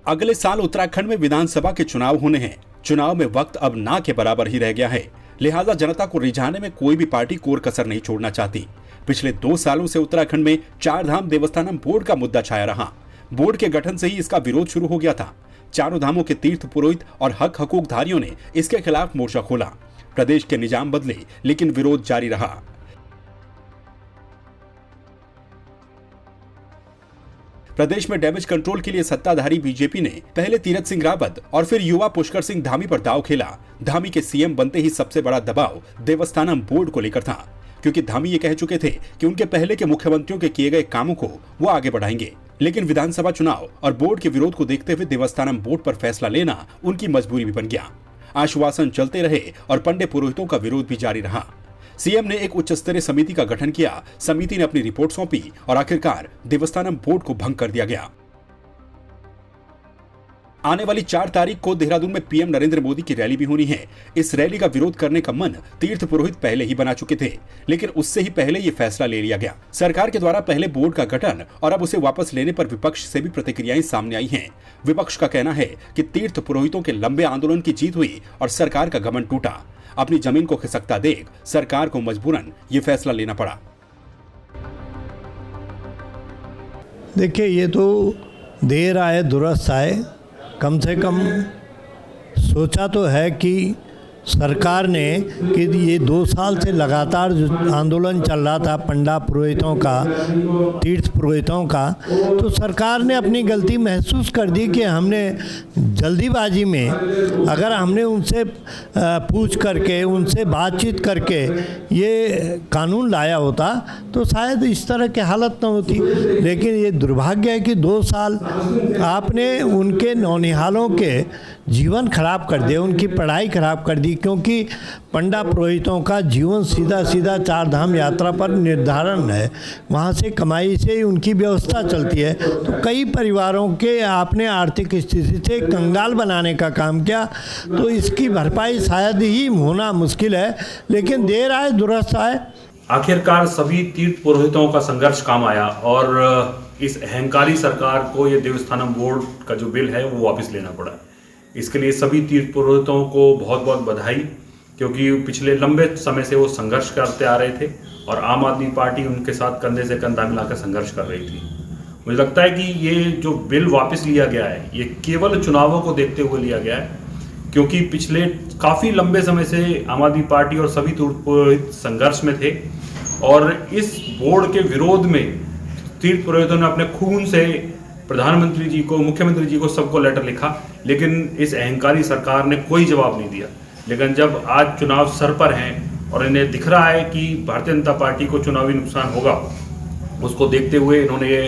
अगले साल उत्तराखंड में विधानसभा के चुनाव होने हैं। चुनाव में वक्त अब ना के बराबर ही रह गया है, लिहाजा जनता को रिझाने में कोई भी पार्टी कोर कसर नहीं छोड़ना चाहती। पिछले 2 सालों से उत्तराखंड में चारधाम देवस्थानम बोर्ड का मुद्दा छाया रहा। बोर्ड के गठन से ही इसका विरोध शुरू हो गया था। चारों धामों के तीर्थ पुरोहित और हक हकूकधारियों ने इसके खिलाफ मोर्चा खोला। प्रदेश के निजाम बदले, लेकिन विरोध जारी रहा। प्रदेश में डैमेज कंट्रोल के लिए सत्ताधारी बीजेपी ने पहले तीरथ सिंह रावत और फिर युवा पुष्कर सिंह धामी पर दांव खेला। धामी के सीएम बनते ही सबसे बड़ा दबाव देवस्थानम बोर्ड को लेकर था, क्योंकि धामी ये कह चुके थे कि उनके पहले के मुख्यमंत्रियों के किए गए कामों को वो आगे बढ़ाएंगे। लेकिन विधानसभा चुनाव और बोर्ड के विरोध को देखते हुए देवस्थानम बोर्ड पर फैसला लेना उनकी मजबूरी भी बन गया। आश्वासन चलते रहे और पंडे पुरोहितों का विरोध भी जारी रहा। सीएम ने एक उच्च स्तरीय समिति का गठन किया। समिति ने अपनी रिपोर्ट सौंपी और आखिरकार देवस्थानम बोर्ड को भंग कर दिया गया। आने वाली 4 तारीख को देहरादून में पीएम नरेंद्र मोदी की रैली भी होनी है। इस रैली का विरोध करने का मन तीर्थ पुरोहित पहले ही बना चुके थे, लेकिन उससे ही पहले ये फैसला ले लिया गया। सरकार के द्वारा पहले बोर्ड का गठन और अब उसे वापस लेने पर विपक्ष से भी प्रतिक्रियाएं सामने आई हैं। विपक्ष का कहना है कि तीर्थ पुरोहितों के लंबे आंदोलन की जीत हुई और सरकार का घमंड टूटा। अपनी जमीन को खिसकता देख सरकार को मजबूरन ये फैसला लेना पड़ा। देखिए, ये तो देर आए दुरुस्त आए। कम से कम सोचा तो है कि सरकार ने कि ये 2 साल से लगातार जो आंदोलन चल रहा था पंडा पुरोहितों का, तीर्थ पुरोहितों का, तो सरकार ने अपनी गलती महसूस कर दी कि हमने जल्दीबाजी में अगर हमने उनसे पूछ करके, उनसे बातचीत करके ये कानून लाया होता तो शायद इस तरह की हालत न होती। लेकिन ये दुर्भाग्य है कि 2 साल आपने उनके नौनिहालों के जीवन खराब कर दिया, उनकी पढ़ाई खराब कर दी, क्योंकि पंडा पुरोहितों का जीवन सीधा सीधा 4 धाम यात्रा पर निर्धारण है। वहाँ से कमाई से ही उनकी व्यवस्था चलती है। तो कई परिवारों के आपने आर्थिक स्थिति से कंगाल बनाने का काम किया, तो इसकी भरपाई शायद ही होना मुश्किल है। लेकिन देर आए दुरुस्त आए। आखिरकार सभी तीर्थ पुरोहितों का संघर्ष काम आया और इस अहंकारी सरकार को ये देवस्थानम बोर्ड का जो बिल है वो वापस लेना पड़ा। इसके लिए सभी तीर्थ पुरोहितों को बहुत बहुत बधाई, क्योंकि पिछले लंबे समय से वो संघर्ष करते आ रहे थे और आम आदमी पार्टी उनके साथ कंधे से कंधा मिलाकर संघर्ष कर रही थी। मुझे लगता है कि ये जो बिल वापस लिया गया है ये केवल चुनावों को देखते हुए लिया गया है, क्योंकि पिछले काफ़ी लंबे समय से आम आदमी पार्टी और सभी तीर्थ पुरोहित संघर्ष में थे और इस बोर्ड के विरोध में तीर्थ पुरोहितों ने अपने खून से प्रधानमंत्री जी को, मुख्यमंत्री जी को, सबको लेटर लिखा, लेकिन इस अहंकारी सरकार ने कोई जवाब नहीं दिया। लेकिन जब आज चुनाव सर पर हैं और इन्हें दिख रहा है कि भारतीय जनता पार्टी को चुनावी नुकसान होगा, उसको देखते हुए इन्होंने ये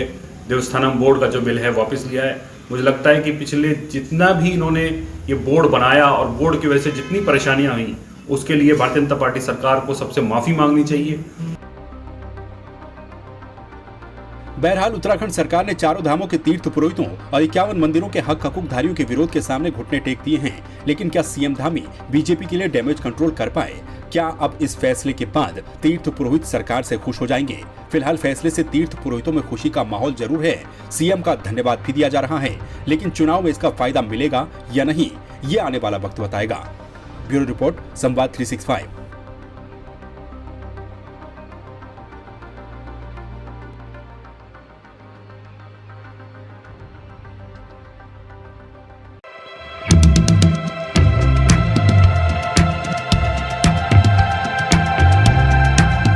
देवस्थानम बोर्ड का जो बिल है वापस लिया है। मुझे लगता है कि पिछले जितना भी इन्होंने ये बोर्ड बनाया और बोर्ड की वजह से जितनी परेशानियां हुई, उसके लिए भारतीय जनता पार्टी सरकार को सबसे माफ़ी मांगनी चाहिए। बहरहाल उत्तराखंड सरकार ने चारों धामों के तीर्थ पुरोहितों और 51 मंदिरों के हक हकूकधारियों के विरोध के सामने घुटने टेक दिए हैं। लेकिन क्या सीएम धामी बीजेपी के लिए डैमेज कंट्रोल कर पाए? क्या अब इस फैसले के बाद तीर्थ पुरोहित सरकार से खुश हो जाएंगे? फिलहाल फैसले से तीर्थ पुरोहितों में खुशी का माहौल जरूर है। सीएम का धन्यवाद भी दिया जा रहा है, लेकिन चुनाव में इसका फायदा मिलेगा या नहीं, ये आने वाला वक्त बताएगा। ब्यूरो रिपोर्ट, संवाद 365।